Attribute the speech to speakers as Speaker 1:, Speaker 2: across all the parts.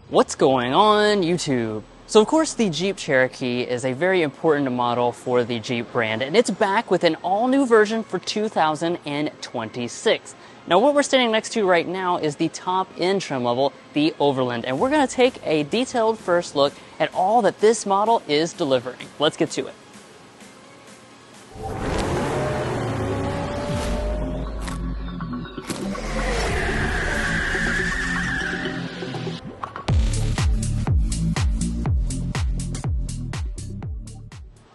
Speaker 1: What's going on, YouTube? So of course the Jeep Cherokee is a very important model for the Jeep brand, and it's back with an all-new version for 2026. Now what we're standing next to right now is the top-end trim level, the Overland, and we're going to take a detailed first look at all that this model is delivering. Let's get to it.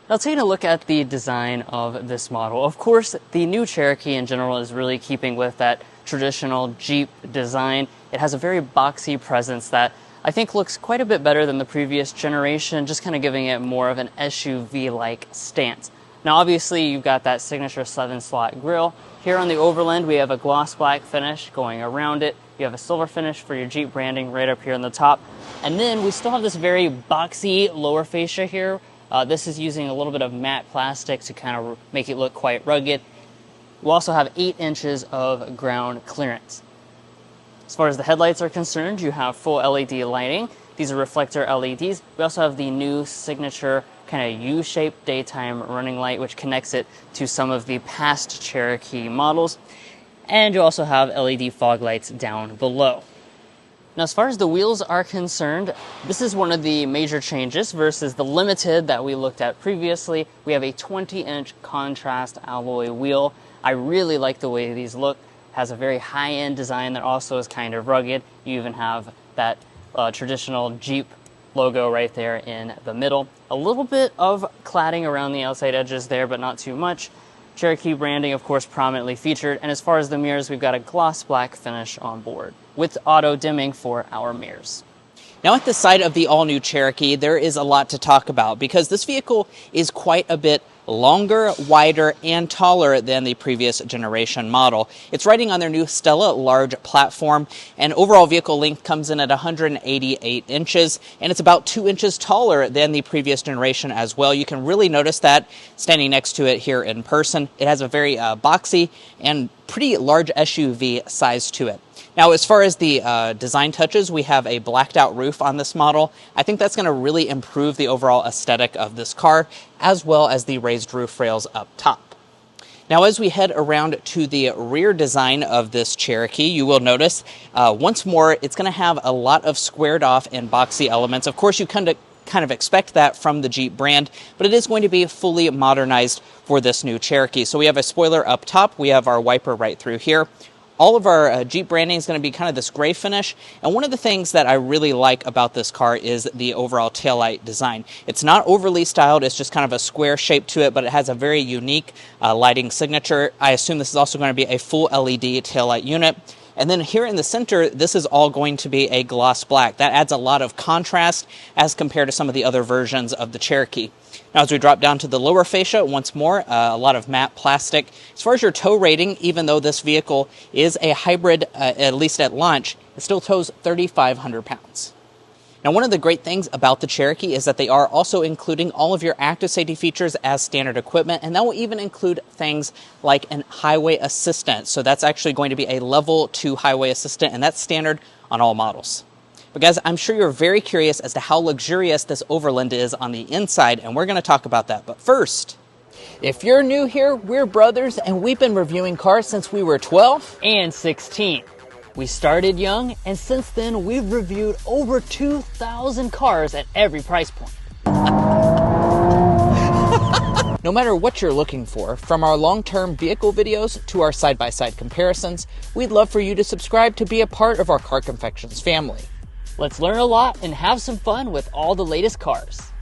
Speaker 1: Now taking a look at the design of this model, of course the new Cherokee in general is really keeping with that traditional Jeep design. It has a very boxy presence that I think looks quite a bit better than the previous generation, just kind of giving it more of an SUV-like stance. Now obviously you've got that signature 7-slot grille. Here on the Overland we have a gloss black finish going around it. You have a silver finish for your Jeep branding right up here on the top. And then we still have this very boxy lower fascia here. This is using a little bit of matte plastic to kind of make it look quite rugged. We also have 8 inches of ground clearance. As far as the headlights are concerned, you have full LED lighting. These are reflector LEDs. We also have the new signature kind of U-shaped daytime running light, which connects it to some of the past Cherokee models. And you also have LED fog lights down below. Now, as far as the wheels are concerned, this is one of the major changes versus the Limited that we looked at previously. We have a 20-inch contrast alloy wheel. I really like the way these look. It has a very high-end design that also is kind of rugged. You even have that traditional Jeep logo right there in the middle. A little bit of cladding around the outside edges there, but not too much. Cherokee branding, of course, prominently featured. And as far as the mirrors, we've got a gloss black finish on board with auto dimming for our mirrors.
Speaker 2: Now at the side of the all-new Cherokee, there is a lot to talk about because this vehicle is quite a bit longer, wider, and taller than the previous generation model. It's riding on their new Stella large platform, and overall vehicle length comes in at 188 inches, and it's about 2 inches taller than the previous generation as well. You can really notice that standing next to it here in person. It has a very boxy and pretty large SUV size to it. Now, as far as the design touches, we have a blacked out roof on this model. I think that's going to really improve the overall aesthetic of this car, as well as the raised roof rails up top. Now, as we head around to the rear design of this Cherokee, you will notice once more, it's going to have a lot of squared off and boxy elements. Of course, you kind of expect that from the Jeep brand, but it is going to be fully modernized for this new Cherokee. So we have a spoiler up top. We have our wiper right through here. All of our Jeep branding is going to be kind of this gray finish, and one of the things that I really like about this car is the overall taillight design. It's not overly styled, it's just kind of a square shape to it, but it has a very unique lighting signature. I assume this is also going to be a full LED taillight unit. And then here in the center, this is all going to be a gloss black. That adds a lot of contrast as compared to some of the other versions of the Cherokee. Now, as we drop down to the lower fascia, once more, a lot of matte plastic. As far as your tow rating, even though this vehicle is a hybrid, at least at launch, it still tows 3,500 pounds. Now, one of the great things about the Cherokee is that they are also including all of your active safety features as standard equipment, and that will even include things like an highway assistant. So that's actually going to be a level 2 highway assistant, and that's standard on all models. But guys, I'm sure you're very curious as to how luxurious this Overland is on the inside, and we're going to talk about that. But first, if you're new here, we're brothers, and we've been reviewing cars since we were 12
Speaker 1: and 16. We started young, and since then we've reviewed over 2,000 cars at every price point.
Speaker 2: No matter what you're looking for, from our long-term vehicle videos to our side-by-side comparisons, we'd love for you to subscribe to be a part of our Car Confections family.
Speaker 1: Let's learn a lot and have some fun with all the latest cars.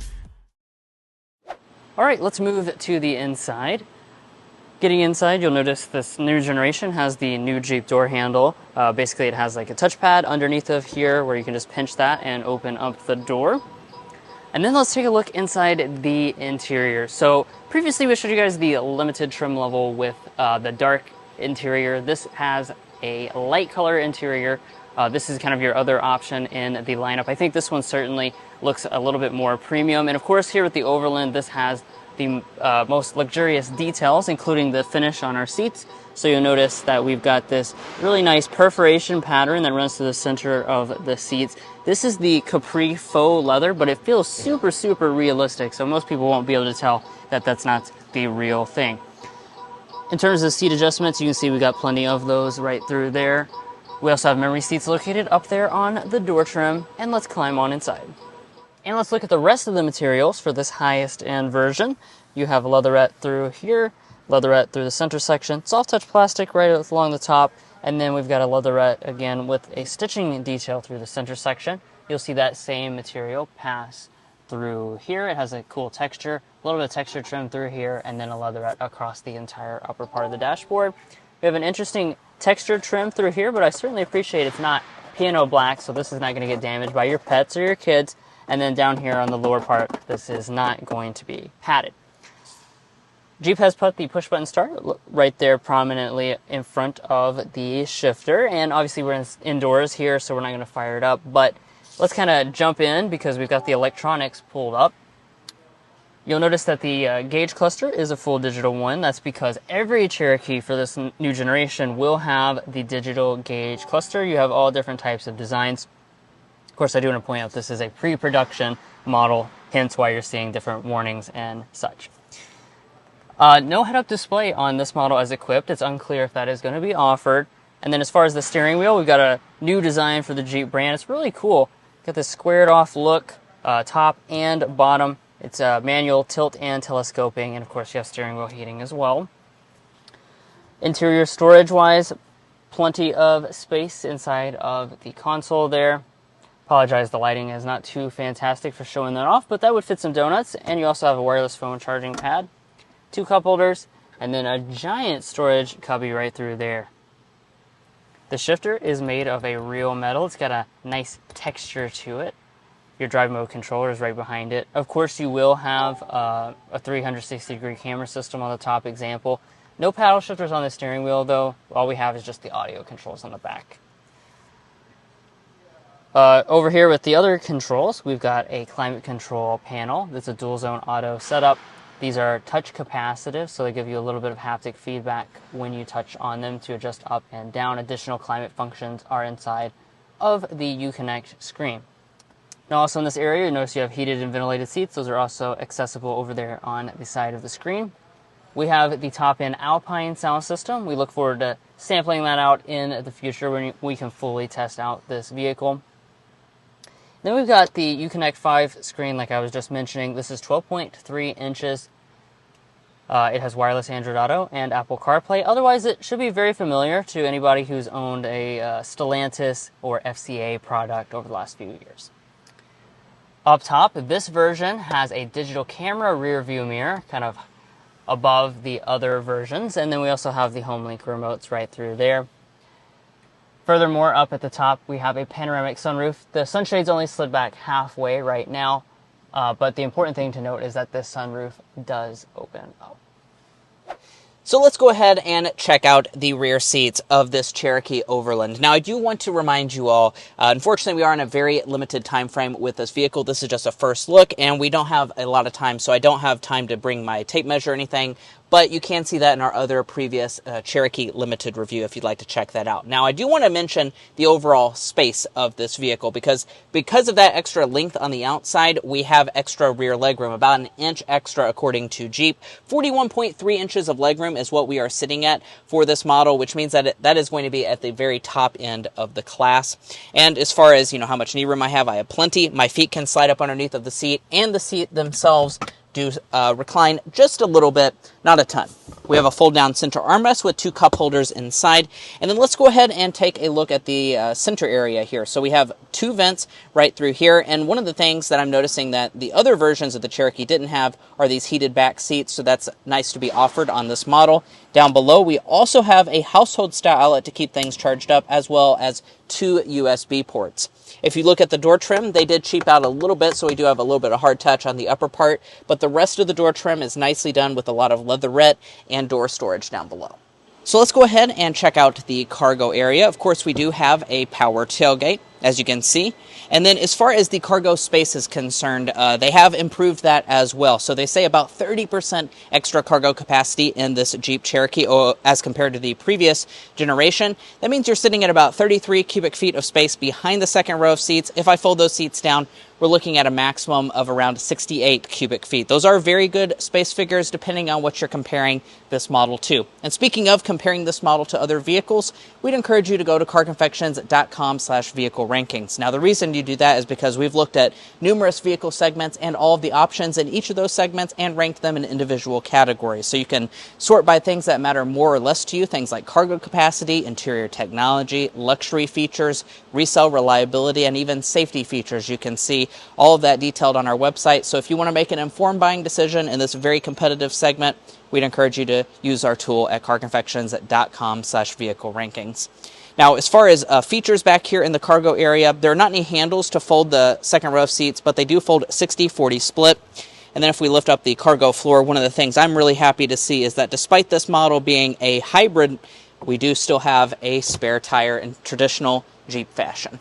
Speaker 1: All right, let's move to the inside. Getting inside, you'll notice this new generation has the new Jeep door handle. Basically, it has like a touchpad underneath of here where you can just pinch that and open up the door. And then let's take a look inside the interior. So previously we showed you guys the Limited trim level with the dark interior. This has a light color interior. This is kind of your other option in the lineup. I think this one certainly looks a little bit more premium. And of course, here with the Overland, this has the most luxurious details, including the finish on our seats. So you'll notice that we've got this really nice perforation pattern that runs to the center of the seats. This is the Capri faux leather, but it feels super, super realistic, so most people won't be able to tell that that's not the real thing. In terms of seat adjustments, you can see we got plenty of those right through there. We also have memory seats located up there on the door trim, and let's climb on inside. And let's look at the rest of the materials for this highest end version. You have leatherette through here, leatherette through the center section, soft touch plastic right along the top, and then we've got a leatherette again with a stitching detail through the center section. You'll see that same material pass through here. It has a cool texture, a little bit of texture trim through here, and then a leatherette across the entire upper part of the dashboard. We have an interesting texture trim through here, but I certainly appreciate it's not piano black, so this is not going to get damaged by your pets or your kids. And then down here on the lower part, this is not going to be padded. Jeep has put the push button start right there prominently in front of the shifter, and obviously we're indoors here, so we're not going to fire it up, but let's kind of jump in because we've got the electronics pulled up. You'll notice that the gauge cluster is a full digital one. That's because every Cherokee for this new generation will have the digital gauge cluster. You have all different types of designs. Of course, I do want to point out this is a pre-production model, hence why you're seeing different warnings and such. No head-up display on this model as equipped. It's unclear if that is going to be offered. And then as far as the steering wheel, we've got a new design for the Jeep brand. It's really cool. Got this squared-off look, top and bottom. It's manual tilt and telescoping, and of course you have steering wheel heating as well. Interior storage-wise, plenty of space inside of the console there. Apologize, the lighting is not too fantastic for showing that off, but that would fit some donuts. And you also have a wireless phone charging pad, 2 cup holders, and then a giant storage cubby right through there. The shifter is made of a real metal. It's got a nice texture to it. Your drive mode controller is right behind it. Of course, you will have a 360-degree camera system on the top example. No paddle shifters on the steering wheel, though. All we have is just the audio controls on the back. Over here with the other controls, we've got a climate control panel. That's a dual zone auto setup. These are touch capacitive, so they give you a little bit of haptic feedback when you touch on them to adjust up and down. Additional climate functions are inside of the Uconnect screen. Now also in this area, you notice you have heated and ventilated seats. Those are also accessible over there on the side of the screen. We have the top-end Alpine sound system. We look forward to sampling that out in the future when we can fully test out this vehicle. Then we've got the Uconnect 5 screen, like I was just mentioning. This is 12.3 inches. It has wireless Android Auto and Apple CarPlay. Otherwise, it should be very familiar to anybody who's owned a Stellantis or FCA product over the last few years. Up top, this version has a digital camera rear view mirror, kind of above the other versions. And then we also have the HomeLink remotes right through there. Furthermore, up at the top, we have a panoramic sunroof. The sunshade's only slid back halfway right now, but the important thing to note is that this sunroof does open up.
Speaker 2: So let's go ahead and check out the rear seats of this Cherokee Overland. Now, I do want to remind you all, unfortunately, we are in a very limited time frame with this vehicle. This is just a first look, and we don't have a lot of time, so I don't have time to bring my tape measure or anything. But you can see that in our other previous Cherokee Limited review if you'd like to check that out. Now, I do want to mention the overall space of this vehicle because of that extra length on the outside, we have extra rear legroom, about an inch extra according to Jeep. 41.3 inches of legroom is what we are sitting at for this model, which means that that is going to be at the very top end of the class. And as far as, how much knee room I have plenty. My feet can slide up underneath of the seat, and the seat themselves do recline just a little bit, not a ton. We have a fold-down center armrest with 2 cup holders inside. And then let's go ahead and take a look at the center area here. So we have 2 vents right through here. And one of the things that I'm noticing that the other versions of the Cherokee didn't have are these heated back seats. So that's nice to be offered on this model. Down below, we also have a household-style outlet to keep things charged up, as well as 2 USB ports. If you look at the door trim, they did cheap out a little bit, so we do have a little bit of hard touch on the upper part, but the rest of the door trim is nicely done with a lot of leatherette and door storage down below. So let's go ahead and check out the cargo area. Of course, we do have a power tailgate. as you can see. And then as far as the cargo space is concerned, they have improved that as well. So they say about 30% extra cargo capacity in this Jeep Cherokee as compared to the previous generation. That means you're sitting at about 33 cubic feet of space behind the second row of seats. If I fold those seats down, we're looking at a maximum of around 68 cubic feet. Those are very good space figures depending on what you're comparing this model to. And speaking of comparing this model to other vehicles, we'd encourage you to go to carconfections.com/vehicle rankings. Now, the reason you do that is because we've looked at numerous vehicle segments and all of the options in each of those segments and ranked them in individual categories. So you can sort by things that matter more or less to you, things like cargo capacity, interior technology, luxury features, resale reliability, and even safety features. You can see all of that detailed on our website. So if you want to make an informed buying decision in this very competitive segment, we'd encourage you to use our tool at carconfections.com/vehicle rankings. Now, as far as features back here in the cargo area, there are not any handles to fold the second row of seats, but they do fold 60-40 split. And then if we lift up the cargo floor, one of the things I'm really happy to see is that despite this model being a hybrid, we do still have a spare tire in traditional Jeep fashion.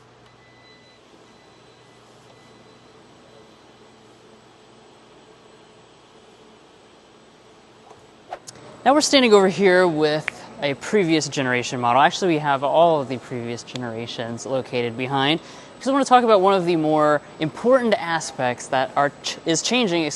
Speaker 1: Now we're standing over here with a previous generation model. Actually, we have all of the previous generations located behind, because I want to talk about one of the more important aspects that is changing,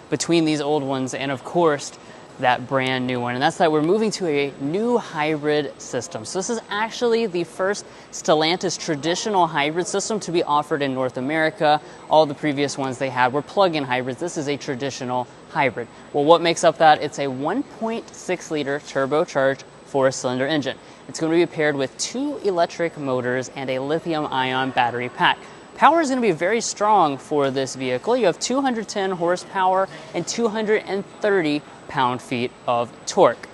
Speaker 1: between these old ones and, of course, that brand new one, and that's that we're moving to a new hybrid system. So this is actually the first Stellantis traditional hybrid system to be offered in North America. All the previous ones they had were plug-in hybrids. This is a traditional hybrid. Well, what makes up that? It's a 1.6 liter turbocharged 4-cylinder engine. It's going to be paired with 2 electric motors and a lithium-ion battery pack. Power is going to be very strong for this vehicle. You have 210 horsepower and 230 pound-feet of torque.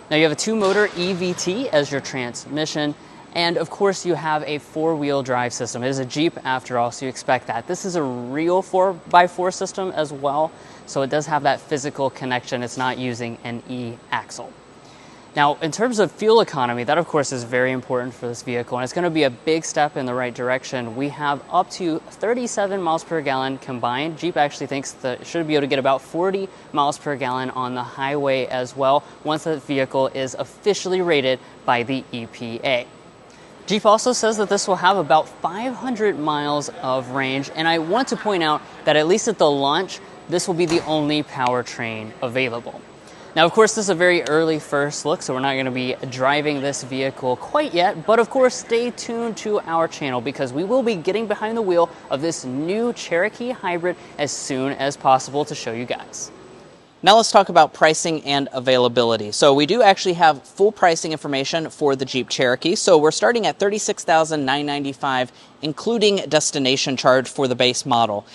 Speaker 1: Now you have a 2-motor EVT as your transmission, and of course you have a 4-wheel drive system. It is a Jeep after all, so you expect that. This is a real 4x4 system as well, so it does have that physical connection. It's not using an e-axle. Now, in terms of fuel economy, that of course is very important for this vehicle, and it's going to be a big step in the right direction. We have up to 37 miles per gallon combined. Jeep actually thinks that it should be able to get about 40 miles per gallon on the highway as well, once the vehicle is officially rated by the EPA. Jeep also says that this will have about 500 miles of range, and I want to point out that at least at the launch, this will be the only powertrain available. Now, of course, this is a very early first look, so we're not going to be driving this vehicle quite yet, but of course, stay tuned to our channel because we will be getting behind the wheel of this new Cherokee hybrid as soon as possible to show you guys.
Speaker 2: Now let's talk about pricing and availability. So we do actually have full pricing information for the Jeep Cherokee. So we're starting at $36,995, including destination charge for the base model.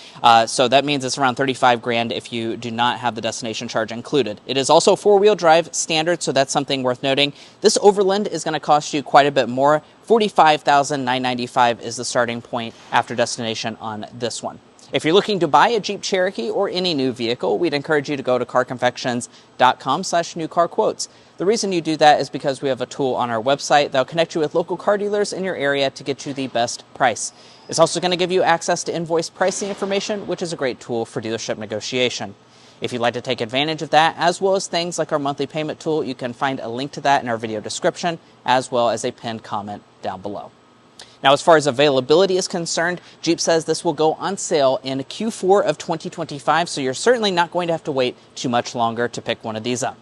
Speaker 2: So that means it's around $35,000 if you do not have the destination charge included. It is also 4-wheel drive standard, so that's something worth noting. This Overland is going to cost you quite a bit more. $45,995 is the starting point after destination on this one. If you're looking to buy a Jeep Cherokee or any new vehicle, we'd encourage you to go to carconfections.com/newcarquotes. The reason you do that is because we have a tool on our website that'll connect you with local car dealers in your area to get you the best price. It's also going to give you access to invoice pricing information, which is a great tool for dealership negotiation. If you'd like to take advantage of that, as well as things like our monthly payment tool, you can find a link to that in our video description, as well as a pinned comment down below. Now, as far as availability is concerned, Jeep says this will go on sale in Q4 of 2025, so you're certainly not going to have to wait too much longer to pick one of these up.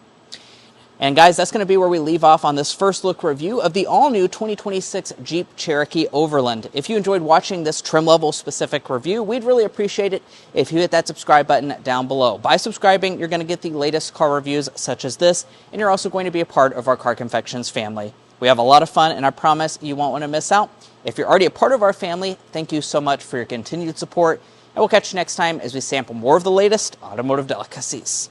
Speaker 2: And guys, that's going to be where we leave off on this first look review of the all-new 2026 Jeep Cherokee Overland. If you enjoyed watching this trim level specific review, we'd really appreciate it if you hit that subscribe button down below. By subscribing, you're going to get the latest car reviews such as this, and you're also going to be a part of our Car Confections family. We have a lot of fun, and I promise you won't want to miss out. If you're already a part of our family, thank you so much for your continued support, and we'll catch you next time as we sample more of the latest automotive delicacies.